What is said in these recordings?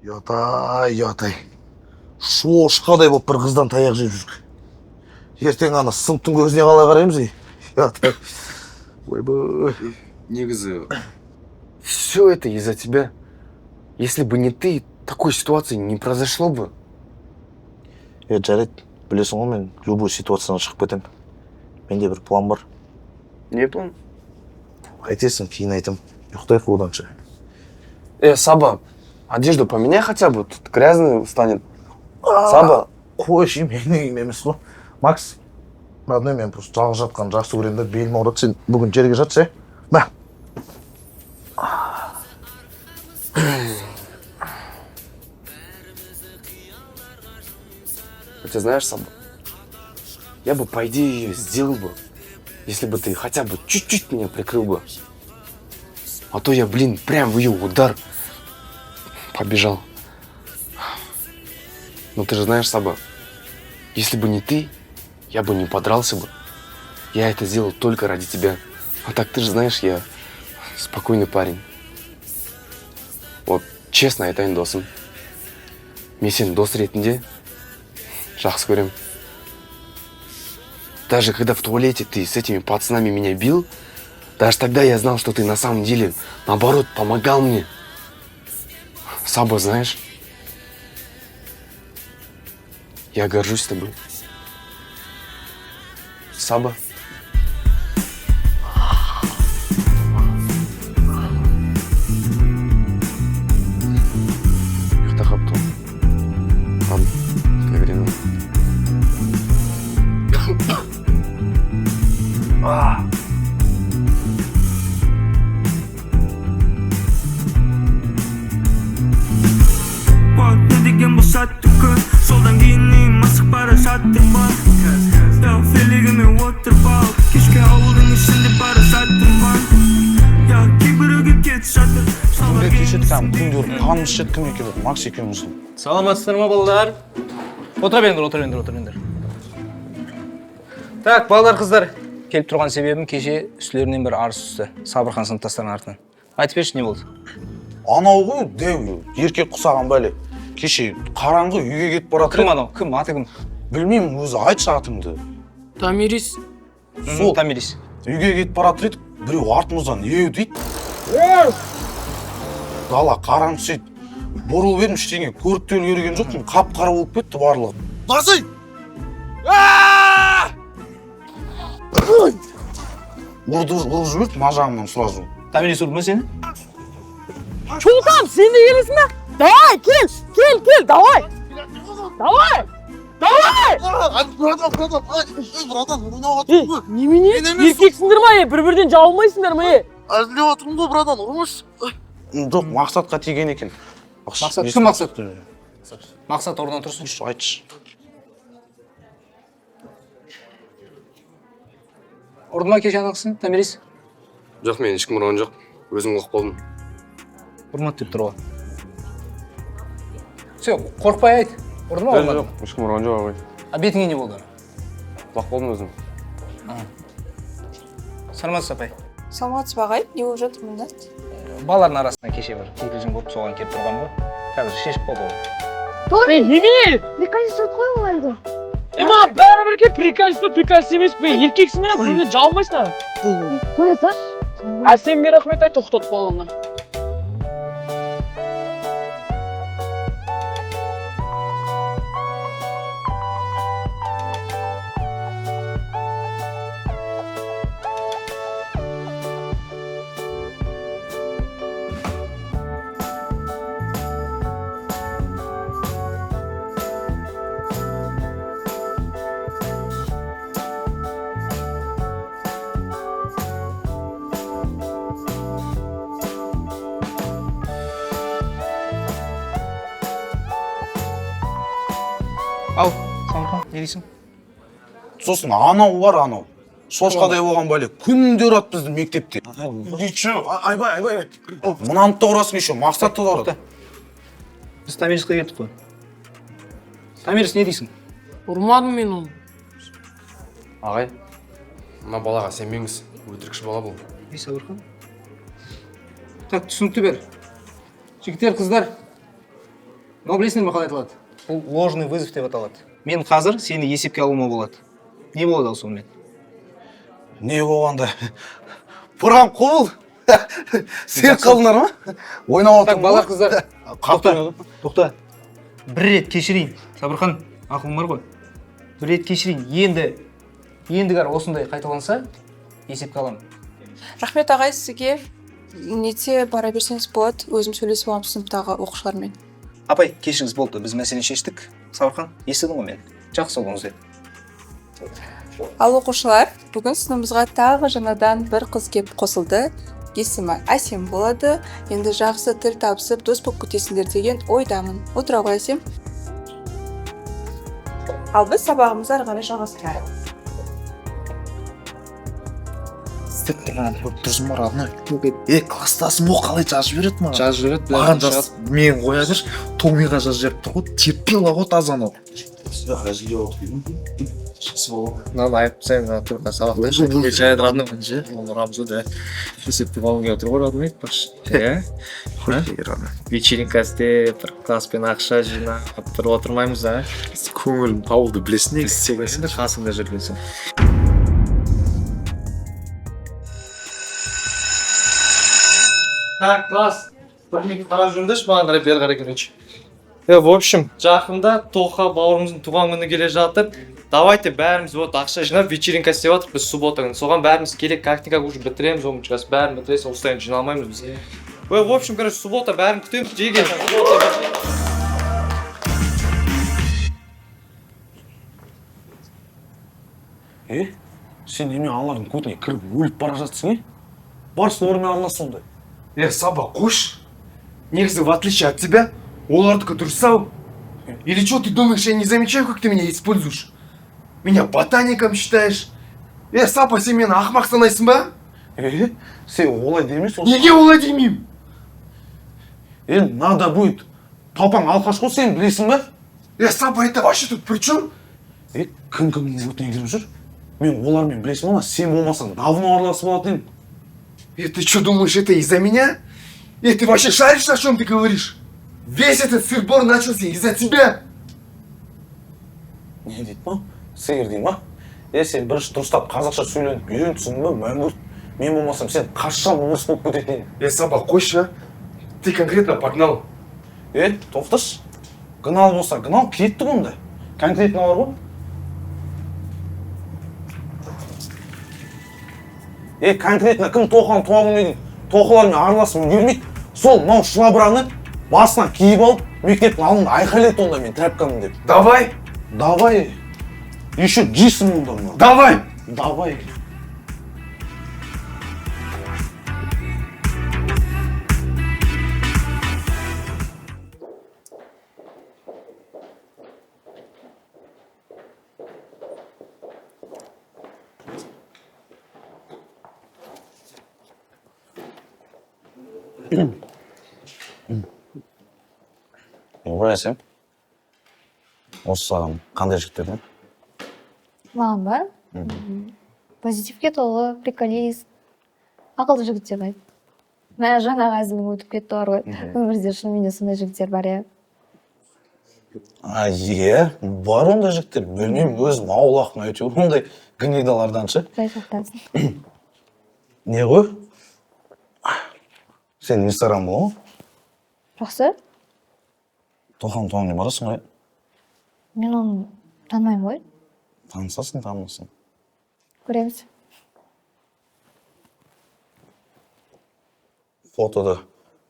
Ұятай. Шошқадай болып бір қыздан таяқ жеп жүрік. Ертең ана сыныптың көзіне қалай қараймыз, ұятай. Ойбай. Негізі, все это из-за тебя. Если бы не ты, такой ситуации не произошло бы. Жарайды, білесің ғой, мен любой ситуациядан шығып кетем. Менде бір план бар. Не план? Қайтесің, кейін айтам. Ұйықтайық оданша. Саба, одежду поменяй хотя бы, тут грязный станет. Саба. Қойшы, менің үйім емес қой. Макс, родной, мен просто жалғыз жатқан жақсы көремін да, белім ауырады. Сен бүгін жерге жатшы, Ба. Ты знаешь, Саба, я бы, по идее, ее сделал бы, если бы ты хотя бы чуть-чуть меня прикрыл бы. А то я, прям в ее удар побежал. Но ты же знаешь, Саба, если бы не ты, я бы не подрался бы. Я это сделал только ради тебя. А так, ты же знаешь, я спокойный парень. Вот, честно, айтайын досым. Мен сені дос ретінде жақсы көрем. Даже когда в туалете ты с этими пацанами меня бил, даже тогда я знал, что ты на самом деле, наоборот, помогал мне. Саба, знаешь, я горжусь тобой. Саба. Soldan giyineyim asık para sattım var. Ya feligime oturup al. Keşke avludun içinde para sattım var. Ya kibirігіп кет жатыр. Күнде кеше там күн көріп таныс жеткім екеуі, Макс екеуміздің. Саламатсыздар ма, балалар? Отыра беріңдер. Так, балалар, қыздар. Келіп тұрған себебім кеше үстілерінен бір арыз түсті. Сабырхан сыныптастарының артынан. Айтып берші, не болды? Анау ғой, дәу, еркек құсаған бәле. Кеше қараңғы үйге кетіп баратыр. Кім анау? Кім? Аты кім? Білмеймін, өзі айтшы атыңды. Тамирис. Сол Тамирис. Үйге кетіп баратыр еді, біреу артымыздан еу дейді. Дала қараңғы сөйт. Бұрылып едім, ештеңе көріп те үлгерген жоқпын, қап-қара болып кетті барлығы. Насый! Ұрып жіберді, мажағымнан сразу. Тамирис ұрды ма сені? Чулкам, сен де келесің бе? Давай, кел, давай! Немене? Еркексіңдер ма, бір-бірден жауылмайсыңдар ма? Әзілеп атырмын ғой, брадан, ұрмыш. Жоқ, мақсатқа тиген екен. Мақсат, кім мақсат? Мақсат орнынан тұрсын. Айтшы. Ұрды ма кеше анақсын, Тамирис? Жоқ, мен ешкім ұрған жоқ. Өзім қоқ болдым. Ұрмады деп тұр ғой. Все, қорқпай айт. Ұрды ма, ұрмады? Жоқ, ешкім ұрған жоқ, ағай. А бетіңе не болды? Құлақ болдым өзім. Саламатсыз, апай. Саламатсыз ба, ағай? Не болып жатыр мұнда? Балалардың арасында кеше бір кикілжің болып соған келіп тұрған ғой. Қазір шешіп болды ғой. Той, немене? Приказ қой оларды. Маған бәрібір приказ емес пе? Еркексің бе, бір-бірден жауылмайсыңдар. Қоя саш. Сен мен рахмет айт, тоқтатып қалғанына. Ау, Самырхан, не дейсің? Сосын анау бар, анау. Шошқадай болған бәле, күнде ұрады бізді мектепте. Айбай. Мынаны да ұрасың еще, мақсатты да ұрады. Біз Тамирисқа кеттік қой. Тамирис, не дейсің? Ұрмадым мен оны. Ағай, мына балаға сенбеңіз, өтірікші бала бұл. Сабырхан. Так, түсінікті бер. Жігіттер, қыздар. но білесіңдер ме қалай айтылады? Бұл ложный вызов деп аталады. Мен қазір сені есепке алуыма болады. Не болады ал сонымен? Не болғанда? Бұрам қол. Сен қалдыңдар ма? Ойнап Так, отырмын. бала қыздар. Тоқта. Тоқта. Бір рет кешірейін. Сабырхан, ақылың бар ғой. Бір рет кешірейін. Ендігер осындай қайталанса, есепке аламын. Рахмет ағай, сізге нете бара берсеңіз болады, өзім сөйлесіп аламын сыныптағы оқушылармен. Апай, кешіріңіз болды, біз мәселені шештік. Сабырхан, естідің ғой мені. Жақсы болыңыз деп. Ал оқушылар, бүгін сыныбымызға тағы жаңадан бір қыз кеп қосылды. Есімі Әсем болады. Енді жақсы тіл табысып, дос болып кетесіңдер деген ойдамын. Отыра ғой, Әсем. Ал біз сабағымызды ары қарай жалғастырайық. Тұрсың ба, родной? Класстасым ол қалай жазып береді маған? Жазып береді, Маған жаз, мен қоя берші, Томиға жазып беріп тұр ғой, терпела ғой таза анау. Мынаны айтып сен тұрға сабақта жайды родной мыншы, ұрамыз ғой, да. Есепті балынға отыр ғой, родной, вечеринкасында бір класспен ақша жинап бір отырмаймыз, а? Көңілім табылды, білесің не? Сен қасыңда жүргенсің. Так, класс. Бірмекі қарап жүріңдерші, маған қарай бері қарай көрейінші. В общем, жақында Тоқа бауырымыздың туған күні келе жатыр. Давайте бәріміз вот ақша жинап вечеринка істеп жатырмыз біз суббота күні. Соған бәріміз керек, как-никак уже бітіреміз, оның шығасы бәрін бітіресің, осылайын жиналмаймыз біз. В общем, короче, суббота бәрін күтеміз, жеге. Сен неме Алланың көтіне кіріп өліп бара жатсың, Барсын орымен арнасың ондай. Саба, қош. Негізі, в отличие от тебя, олардікі дұрыс-ау. Или что, ты думаешь, я не замечаю, как ты меня используешь? Меня ботаником считаешь? Сапа, сен мені ақымақ санайсың ба? Сен олай демес осы. Неге олай демеймін? Надо будет. Топаң алқаш қой, сен білесің ба? Сапа, это вообще тут при чем? Кім-кімнің өтіне кіріп жүр? Мен олармен білесің ба, сен болмасаң давно араласып болатын едім. Ты что думаешь, это из-за меня? Ты вообще шаришь, о чем ты говоришь? Весь этот сыр-бор начался из-за тебя. Не дейді ма? Сиыр дейді ма? Сен бірінші дұрыстап қазақша сөйленіп үйреніпсің ба, мәңгүрт? Мен болмасам сен қашан орыс болып кететін едің. Саба, қойшы, ты конкретно погнал. Тоқташ. Гнал болса, гнал кетті бұнда. Конкретно бар ғой? Конкретно кім Тоқаның туған күніне Тоқалармен араласып үлгермейді. Сол мынау шылабыраны басынан киіп алып, мектептің алдында айқайлайды онда мен трәпкамын деп. Давай. Давай. Еще жейсің онда мынау. Давай. Давай. Ойлайсың, осы саған қандай жігіттерден? Маған ба? Позитивке толы, приколист, ақылды жігіттер бар. Мә жаңағы әзілім өтіп кетті бар ғой. Өмірде шынымен де сондай жігіттер бар, иә. Бар ондай жігіттер. Білмеймін, өзім аулақпын әйтеуір ондай гнидалардан ше. Жайшақтансың. Не ғой? Сен Инстаграм бола ма? Жақсы? Тоқаның туған күніне барасың ғой? Мен оны танымаймын ғой. Танысасың, танымасың. Көреміз. Фотода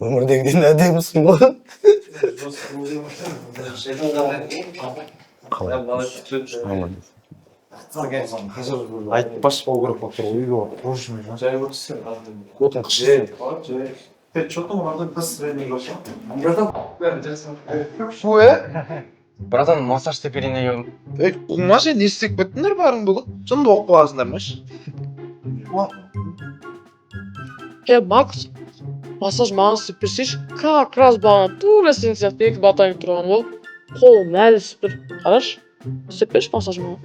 өмірдегіден әдемісің ғой. Қалай? Айтпаш болу керек болып тұр, үйге барып, дружный жан. Жай көрсең, отын қышты. Ты что-то надо быстрее вообще. Братан, массаж істеп берейін егем. Құлма сен не істеп кеттіңдер бәрің бүгін? Сонда оқып қаласыңдар ма? Макс, массаж маған істеп берсейші, как раз бағана тура сен сияқты екі ботаник тұрған ғой. Қолым әлі істеп тұр. Қарашы, істеп берші массаж маған.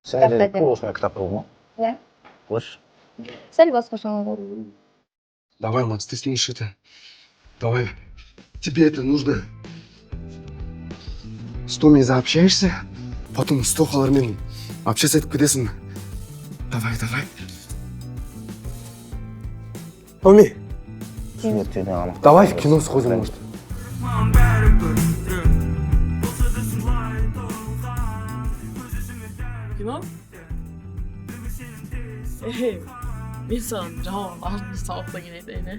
Сен де осындай кітап оқы ма? Иә. Қойшы. сәл басқаша. Давай, Макс, ты слышишь это? Давай. Тебе это нужно. С Томей заобщаешься, потом с Тохалармен общаться этіп кетесің. Давай. Томи, давай в кино сходим, может. Маған бәрі бір, болса да сыйлай толған, көзісіне дәрі. Кино? Мен саған жауап алтын сауықта келеді, әне.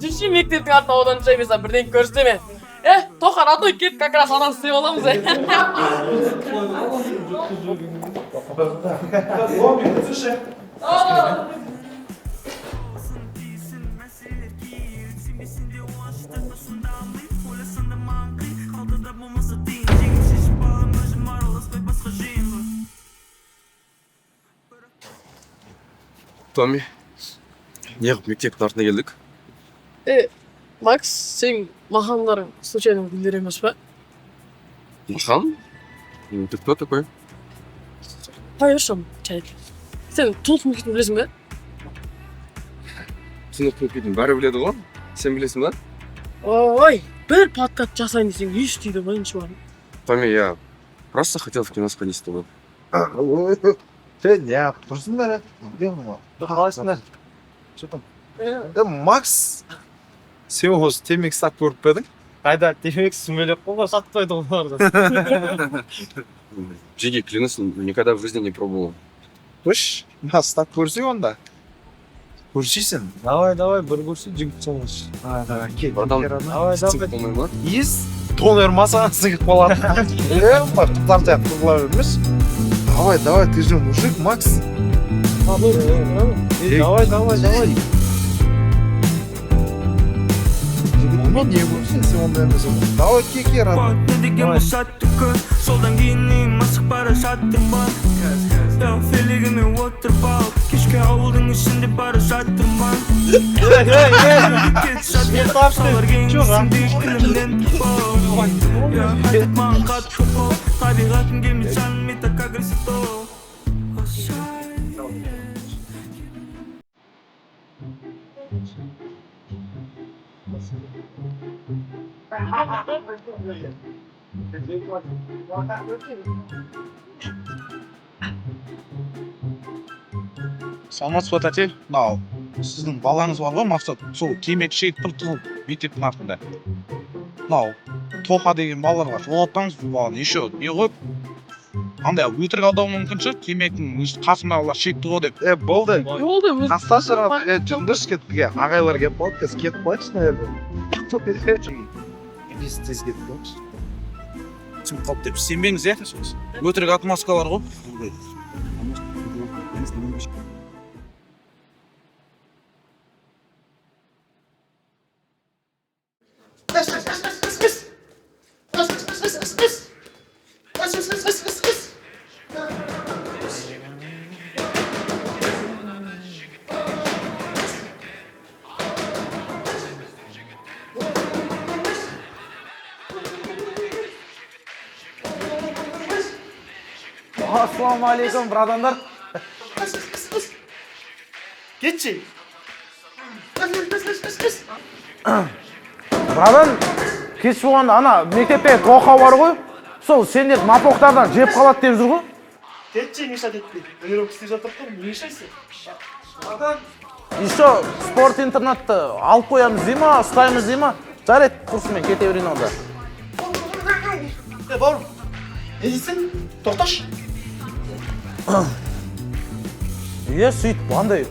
Düşün мектептің аты одан ұша емес, бірден көрсетеме. Тоқар, атой кет, как раз ананы істеп аламыз. Томи, неғып мектептің артына келдік? Макс, сен маханларың случайно гүлдер емес па? Махан? Ты кто такой? Қайыршым, чайк. Сен толық мұхитын білесің бе? Сен мұхитын бәрі біледі ғой? Сен білесің ба? Ой, бір подкаст жасайын десең, не істейді байыншы бар. Томи, я просто хотел в кино сходить с тобой. Не, тұрсыңдар, қалайсыңдар? Макс, сен осы темекі сатып көріп пе едің? Қайда, темекі сүмелеп қойға сатпайды оларды. Жеги, клянусь, никогда в жизни не пробовал. Қош, сатып көрсек онда. Көрсейсің? Давай, бір көрсе жігіт соңыз. Давай, кел. Давай. По-моему, ма? Ес, тонер масаға сығып қалады. Қыздар таяқ қызыла бермес. Давай, ты же мужик, Макс. Давай. Мен не көрсің, сен онда емес. Давай, кекер, ана. Не деген бұл сәтті күн, солдан кейін мысық бара жаттырман. Фелігіме отырып алып, кешке ауылдың ішінде бара жаттырман. Салар кеңісінде күлімнен тұпау. Айтып маған қатты қол, табиғатым келмей жаным ета кагресито. Саламатсыз ба, тәте? Мынау сіздің балаңыз бар ғой, Мақсат, сол темекі шегіп тұр тұғыл мектептің артында. Мынау Тоқа деген балаларға жолатпаңыз, бұл баланы еще не қойып, андай өтірік алдау мүмкін шығар, темекінің қасындағылар шегіп тұр ғой деп. Болды. Болды, өз. Настасыға жүндіріс кетпіге, ағайлар кеп болды, кез кетіп қойшы, наверное. Біз тез кетіп қойшы. Сен қалып деп, сенбеңіз, өтірік отмазкалар ғой. Ассалаумағалейкум, брадандар. Кетші. Брадан, кеш болғанда ана мектепте тоқа бар ғой, сол сендер мапоқтардан жеп қалады деп жүр ғой. Кетші, Миша детпей. Тренировка істеп жатыр ғой, не ішесің? Еще спорт интернатты алып қоямыз дей ма, ұстаймыз дей ма? Жарайды, курсымен кете берейін онда. Бауырым, не дейсің? Тоқташ. Сөйтіп, андай.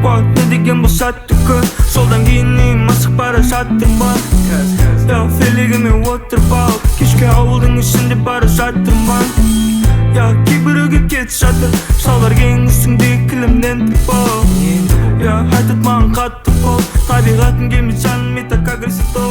Не деген бұл сәтті күн, солдан кейін мысық бара жаттырман. Фелігіме отырып алып, кешке ауылдың ішінде бара жаттырман. Кейбіреуге кетіп жатыр, салар кеңісінде кілімнен тұпау. Айтып маған қатты қол, табиғатым келмей жаным ета кагресито.